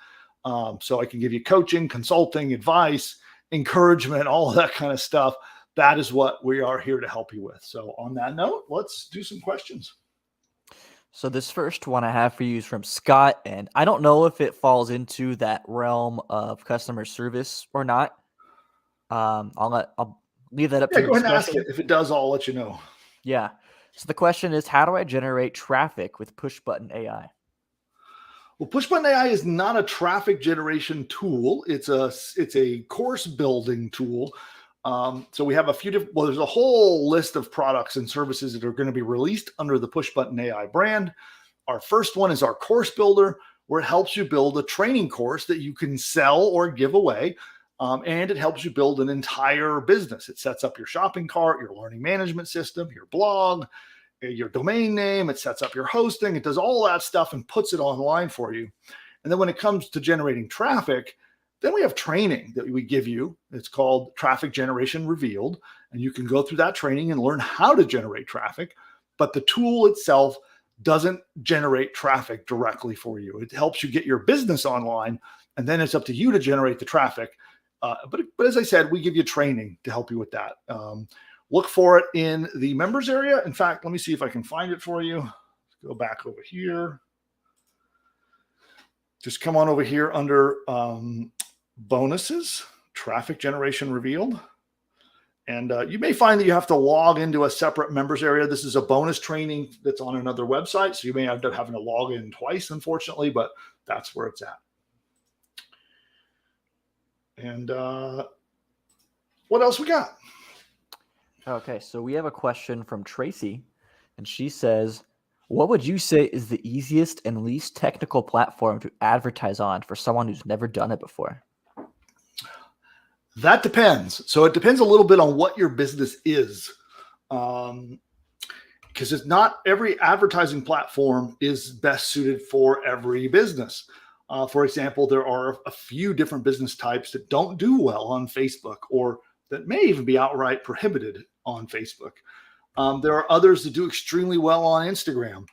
So I can give you coaching, consulting, advice, encouragement, all of that kind of stuff. That is what we are here to help you with. So on that note, let's do some questions. So this first one I have for you is from Scott, and I don't know if it falls into that realm of customer service or not. I'll leave that up to go ahead and ask discussion. it. If it does, I'll let you know. Yeah. So the question is, how do I generate traffic with push button AI? Well, push button AI is not a traffic generation tool. It's a course building tool. So we have there's a whole list of products and services that are going to be released under the push button AI brand. Our first one is our course builder, where it helps you build a training course that you can sell or give away. And it helps you build an entire business. It sets up your shopping cart, your learning management system, your blog, your domain name. It sets up your hosting. It does all that stuff and puts it online for you. And then when it comes to generating traffic, then we have training that we give you. It's called Traffic Generation Revealed. And you can go through that training and learn how to generate traffic. But the tool itself doesn't generate traffic directly for you. It helps you get your business online. And then it's up to you to generate the traffic. But as I said, we give you training to help you with that. Look for it in the members area. In fact, let me see if I can find it for you. Let's go back over here. Just come on over here under bonuses, Traffic Generation Revealed. And you may find that you have to log into a separate members area. This is a bonus training that's on another website. So you may end up having to log in twice, unfortunately, but that's where it's at. And what else we got? Okay, so we have a question from Tracy, and she says, what would you say is the easiest and least technical platform to advertise on for someone who's never done it before? That depends. So it depends a little bit on what your business is. Because it's not every advertising platform is best suited for every business. For example, there are a few different business types that don't do well on Facebook, or that may even be outright prohibited on Facebook. There are others that do extremely well on Instagram.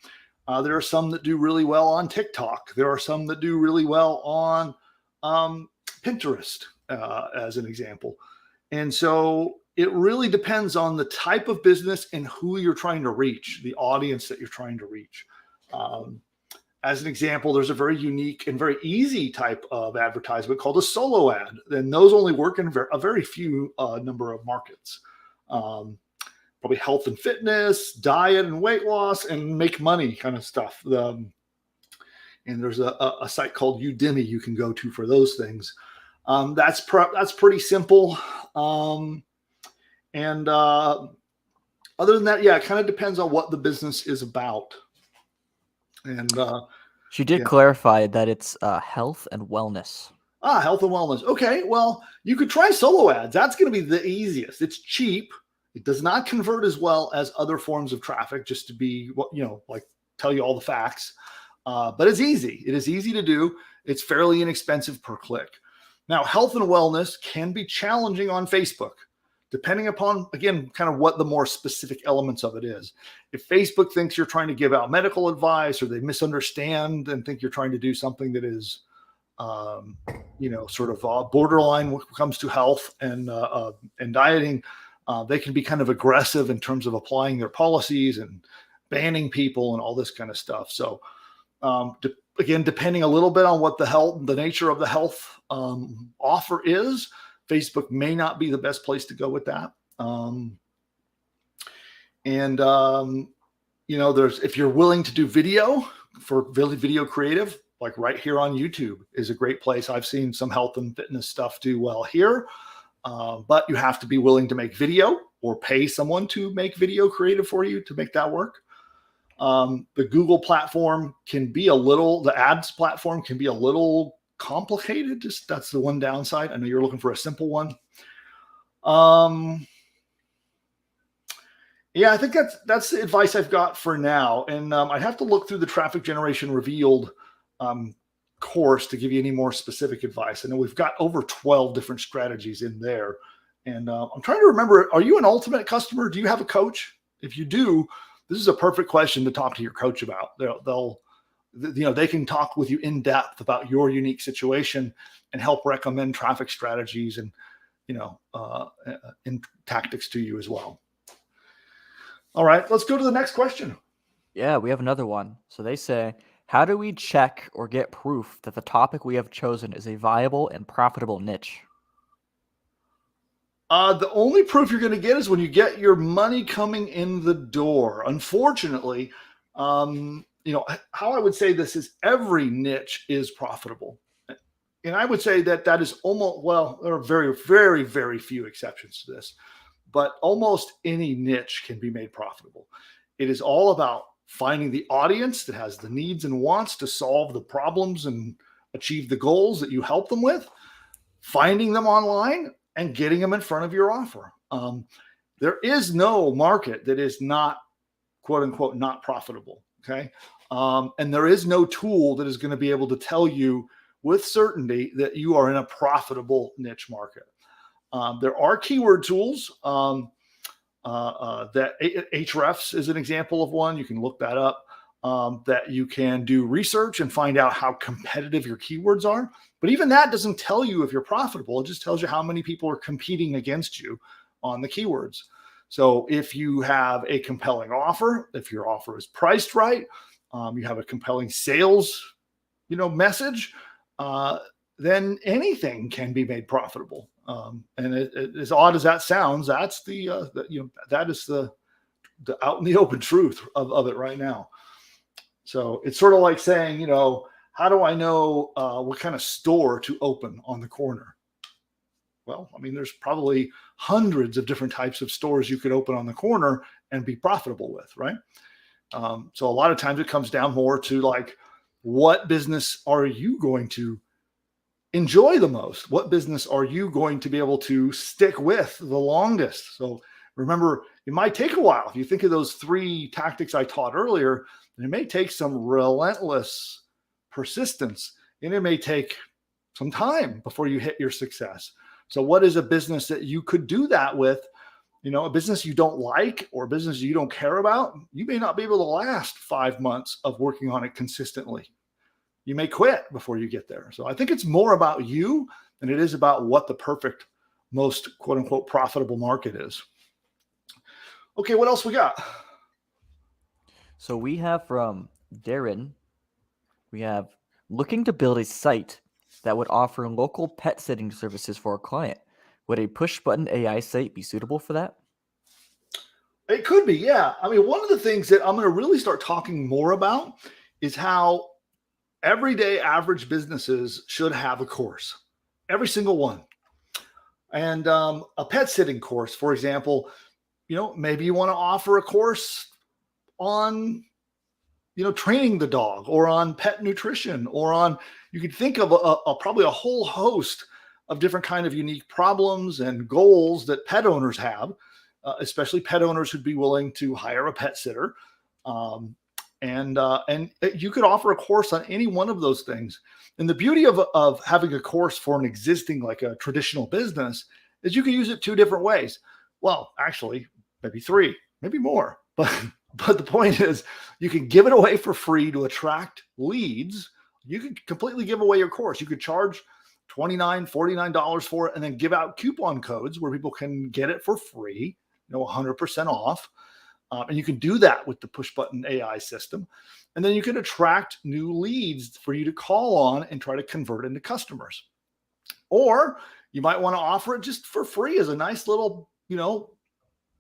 There are some that do really well on TikTok. There are some that do really well on Pinterest, as an example. And so it really depends on the type of business and who you're trying to reach, the audience that you're trying to reach. As an example, there's a very unique and very easy type of advertisement called a solo ad. And those only work in a very few number of markets. Probably health and fitness, diet and weight loss, and make money kind of stuff. And there's a site called Udemy you can go to for those things. That's pretty simple. Other than that, yeah, it kind of depends on what the business is about. And she did clarify that it's health and wellness. Health and wellness. Okay, well, you could try solo ads. That's going to be the easiest. It's cheap. It does not convert as well as other forms of traffic, just to be, like tell you all the facts. But it's easy. It is easy to do. It's fairly inexpensive per click. Now, health and wellness can be challenging on Facebook, depending upon, again, kind of what the more specific elements of it is. If Facebook thinks you're trying to give out medical advice, or they misunderstand and think you're trying to do something that is, sort of borderline when it comes to health and dieting, they can be kind of aggressive in terms of applying their policies and banning people and all this kind of stuff. So, again, depending a little bit on what the nature of the health offer is, Facebook may not be the best place to go with that. There's, if you're willing to do video for video creative, like right here on YouTube is a great place. I've seen some health and fitness stuff do well here, but you have to be willing to make video or pay someone to make video creative for you to make that work. The Google platform can be the ads platform can be a little complicated. Just that's the one downside. I know you're looking for a simple one. Yeah, I think that's the advice I've got for now. And I'd have to look through the Traffic Generation Revealed course to give you any more specific advice. I know we've got over 12 different strategies in there. And I'm trying to remember, are you an Ultimate customer? Do you have a coach? If you do, this is a perfect question to talk to your coach about. They can talk with you in depth about your unique situation and help recommend traffic strategies and, and tactics to you as well. All right, let's go to the next question. Yeah, we have another one. So they say, how do we check or get proof that the topic we have chosen is a viable and profitable niche? The only proof you're going to get is when you get your money coming in the door. Unfortunately, how I would say this is every niche is profitable. And I would say that is almost, well, there are very, very, very few exceptions to this, but almost any niche can be made profitable. It is all about finding the audience that has the needs and wants to solve the problems and achieve the goals that you help them with, finding them online, and getting them in front of your offer. There is no market that is not, quote unquote, not profitable. Okay. And there is no tool that is going to be able to tell you with certainty that you are in a profitable niche market. There are keyword tools that Ahrefs is an example of one. You can look that up, that you can do research and find out how competitive your keywords are. But even that doesn't tell you if you're profitable. It just tells you how many people are competing against you on the keywords. So if you have a compelling offer, if your offer is priced right, you have a compelling sales, message, then anything can be made profitable. And as odd as that sounds, that's that is the out in the open truth of it right now. So it's sort of like saying, how do I know what kind of store to open on the corner? Well, I mean, there's probably hundreds of different types of stores you could open on the corner and be profitable with, right? So a lot of times it comes down more to like, what business are you going to enjoy the most? What business are you going to be able to stick with the longest? So remember, it might take a while. If you think of those 3 tactics I taught earlier, it may take some relentless persistence and it may take some time before you hit your success. So what is a business that you could do that with? A business you don't like or a business you don't care about, you may not be able to last 5 months of working on it consistently. You may quit before you get there. So I think it's more about you than it is about what the perfect, most quote unquote profitable market is. Okay, what else we got? So we have from Darren, we have looking to build a site that would offer local pet sitting services for a client. Would a push button AI site be suitable for that? It could be, yeah. I mean, one of the things that I'm going to really start talking more about is how everyday average businesses should have a course, every single one. And a pet sitting course, for example, maybe you want to offer a course on, training the dog or on pet nutrition or on, you could think of probably a whole host of different kind of unique problems and goals that pet owners have, especially pet owners who'd be willing to hire a pet sitter. And you could offer a course on any one of those things. And the beauty of having a course for an existing, like a traditional business, is you can use it 2 different ways. Well, actually, maybe 3, maybe more. But the point is, you can give it away for free to attract leads. You could completely give away your course. You could charge $29, $49 for it and then give out coupon codes where people can get it for free, 100% off. And you can do that with the push button AI system. And then you can attract new leads for you to call on and try to convert into customers. Or you might want to offer it just for free as a nice little,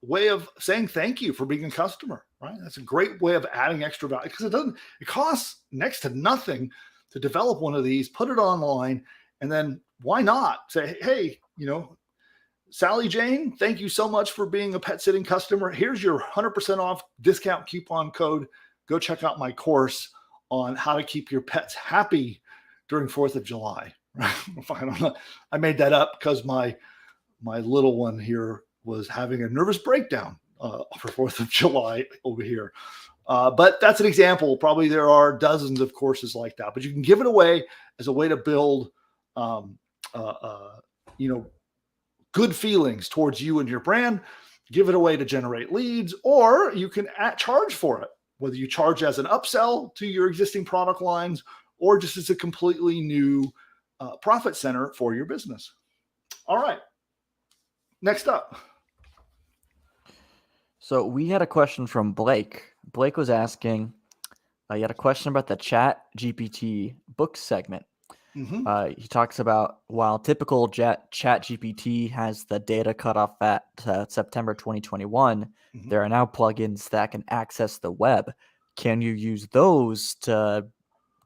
way of saying thank you for being a customer, right? That's a great way of adding extra value because it costs next to nothing to develop one of these, put it online, and then why not say, hey, Sally Jane, thank you so much for being a pet sitting customer. Here's your 100% off discount coupon code. Go check out my course on how to keep your pets happy during 4th of July. I made that up because my little one here was having a nervous breakdown for 4th of July over here. But that's an example. Probably there are dozens of courses like that, but you can give it away as a way to build, good feelings towards you and your brand, give it away to generate leads, or you can charge for it, whether you charge as an upsell to your existing product lines or just as a completely new profit center for your business. All right. Next up. So we had a question from Blake. Blake was asking, he had a question about the Chat GPT book segment. Mm-hmm. He talks about while typical Chat GPT has the data cut off at September 2021, Mm-hmm. there are now plugins that can access the web. Can you use those to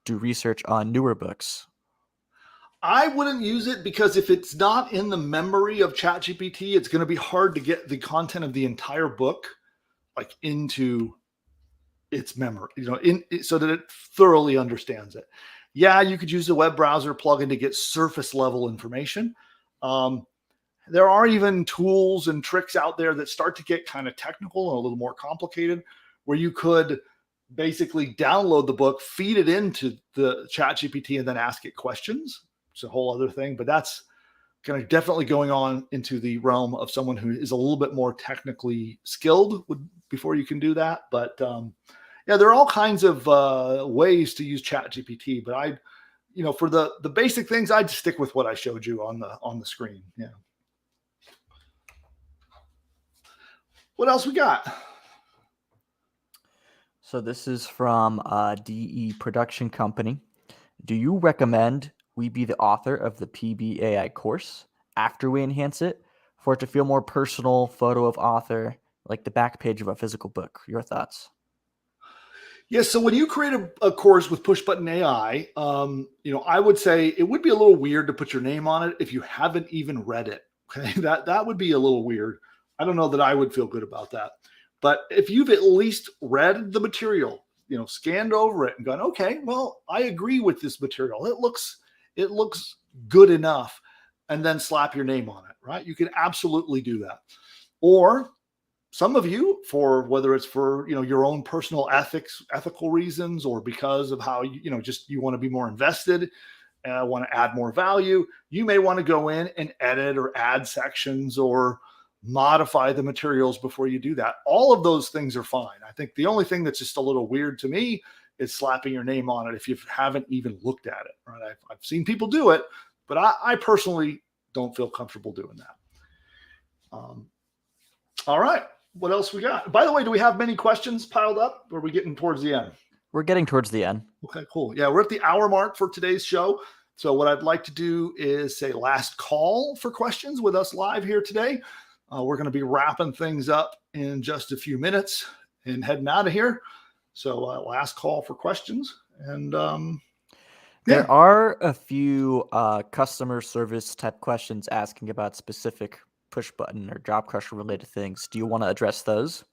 do research on newer books? I wouldn't use it because if it's not in the memory of ChatGPT, it's going to be hard to get the content of the entire book like into its memory, so that it thoroughly understands it. Yeah, you could use the web browser plugin to get surface level information. There are even tools and tricks out there that start to get kind of technical and a little more complicated, where you could basically download the book, feed it into the ChatGPT, and then ask it questions. It's a whole other thing, but that's kind of definitely going on into the realm of someone who is a little bit more technically skilled before you can do that. But yeah, there are all kinds of ways to use ChatGPT, but for the basic things, I'd stick with what I showed you on the screen. Yeah. What else we got? So this is from DE Production Company. Do you recommend we be the author of the PBAI course after we enhance it for it to feel more personal, photo of author, like the back page of a physical book? Your thoughts? Yes. So when you create a course with push button AI, I would say it would be a little weird to put your name on it if you haven't even read it. Okay. That would be a little weird. I don't know that I would feel good about that. But if you've at least read the material, scanned over it and gone, okay, well, I agree with this material. It looks good enough, and then slap your name on it, right? You can absolutely do that. Or some of you, for whether it's for your own personal ethical reasons, or because of how you want to be more invested want to add more value, you may want to go in and edit or add sections or modify the materials before you do that. All of those things are fine. I think the only thing that's just a little weird to me is slapping your name on it if you haven't even looked at it. Right? I've seen people do it, but I personally don't feel comfortable doing that. All right. What else we got? By the way, do we have many questions piled up? Or are we getting towards the end? We're getting towards the end. Okay, cool. Yeah, we're at the hour mark for today's show. So what I'd like to do is say last call for questions with us live here today. We're going to be wrapping things up in just a few minutes and heading out of here. So last call for questions. And there are a few customer service type questions asking about specific push button or job crusher related things. Do you want to address those?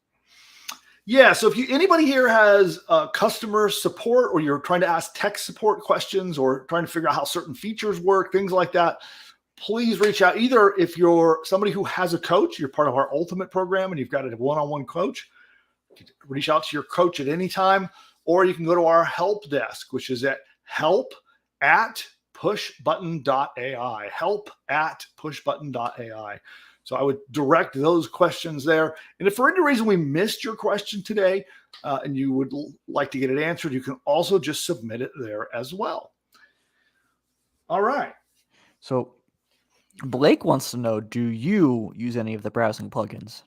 Yeah. So if anybody here has customer support, or you're trying to ask tech support questions, or trying to figure out how certain features work, things like that, please reach out. Either if you're somebody who has a coach, you're part of our Ultimate program and you've got a one-on-one coach, reach out to your coach at any time, or you can go to our help desk, which is at help@pushbutton.ai, help@pushbutton.ai. So I would direct those questions there. And if for any reason we missed your question today and you would like to get it answered, you can also just submit it there as well. All right. So Blake wants to know, do you use any of the browsing plugins?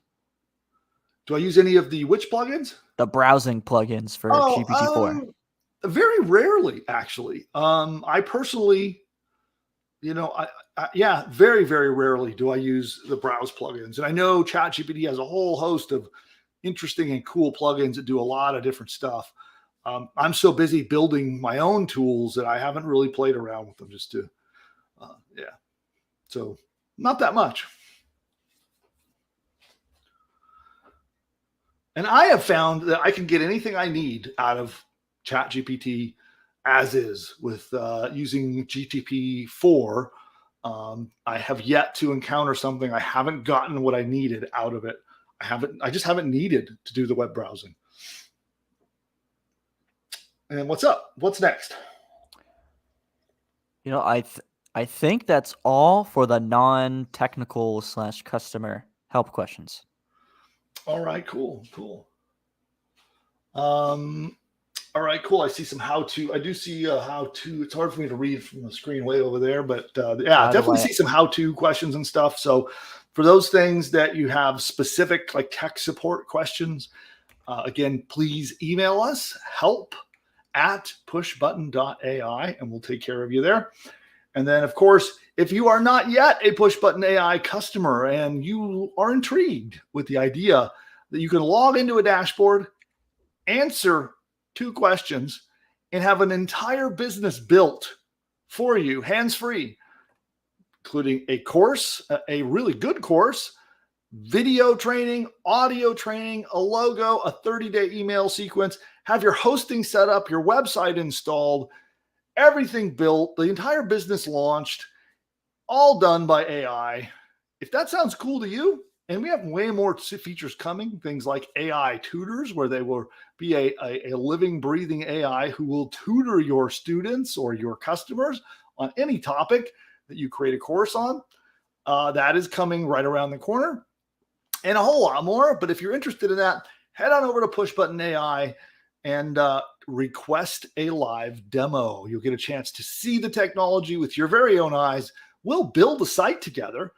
Do I use any of the which plugins? The browsing plugins for GPT-4. Very rarely, actually. I personally, very, very rarely do I use the browse plugins. And I know ChatGPT has a whole host of interesting and cool plugins that do a lot of different stuff. I'm so busy building my own tools that I haven't really played around with them So not that much. And I have found that I can get anything I need out of ChatGPT as is with using GTP4. I have yet to encounter something I haven't gotten what I needed out of it. I just haven't needed to do the web browsing. And what's up? What's next? I think that's all for the non-technical / customer help questions. All right, cool. All right, cool. I see some how-to. I do see how-to. It's hard for me to read from the screen way over there, but definitely see some how-to questions and stuff. So for those things that you have specific like tech support questions, again, please email us, help@pushbutton.ai, and we'll take care of you there. And then, of course, if you are not yet a Pushbutton AI customer and you are intrigued with the idea that you can log into a dashboard, answer 2 questions, and have an entire business built for you, hands-free, including a course, a really good course, video training, audio training, a logo, a 30-day email sequence, have your hosting set up, your website installed, everything built, the entire business launched, all done by AI. If that sounds cool to you, and we have way more features coming, things like AI tutors, where they will be a living, breathing AI who will tutor your students or your customers on any topic that you create a course on. That is coming right around the corner, and a whole lot more. But if you're interested in that, head on over to Pushbutton AI and request a live demo. You'll get a chance to see the technology with your very own eyes. We'll build a site together.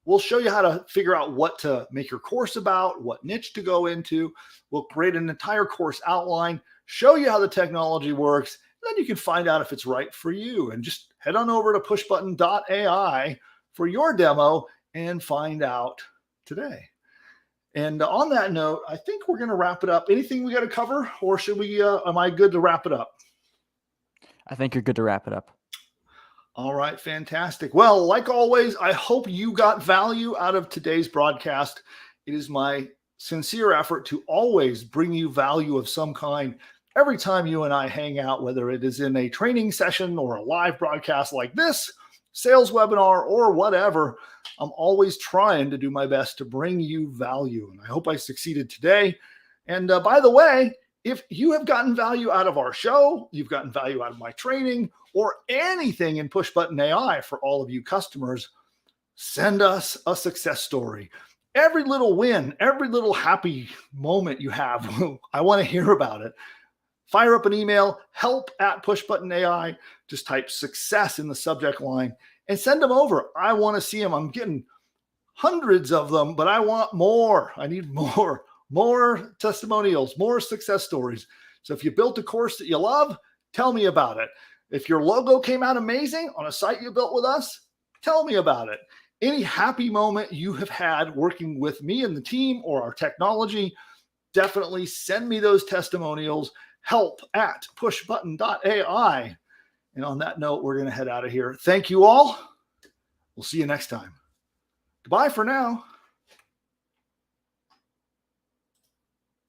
We'll show you how to figure out what to make your course about, what niche to go into. We'll create an entire course outline, show you how the technology works, and then you can find out if it's right for you. And just head on over to pushbutton.ai for your demo and find out today. And on that note, I think we're going to wrap it up. Anything we got to cover, or should we, am I good to wrap it up? I think you're good to wrap it up. All right, fantastic. Well, like always, I hope you got value out of today's broadcast. It is my sincere effort to always bring you value of some kind every time you and I hang out, whether it is in a training session or a live broadcast like this, sales webinar, or whatever. I'm always trying to do my best to bring you value, and I hope I succeeded today. And by the way, If you have gotten value out of our show, you've gotten value out of my training, or anything in Push Button AI for all of you customers, send us a success story. Every little win, every little happy moment you have, I want to hear about it. Fire up an email, help@pushbuttonai. Just type success in the subject line and send them over. I want to see them. I'm getting hundreds of them, but I want more. I need more testimonials, more success stories. So if you built a course that you love, tell me about it. If your logo came out amazing on a site you built with us, tell me about it. Any happy moment you have had working with me and the team or our technology, definitely send me those testimonials. help@pushbutton.ai. And on that note, we're going to head out of here. Thank you all. We'll see you next time. Goodbye for now.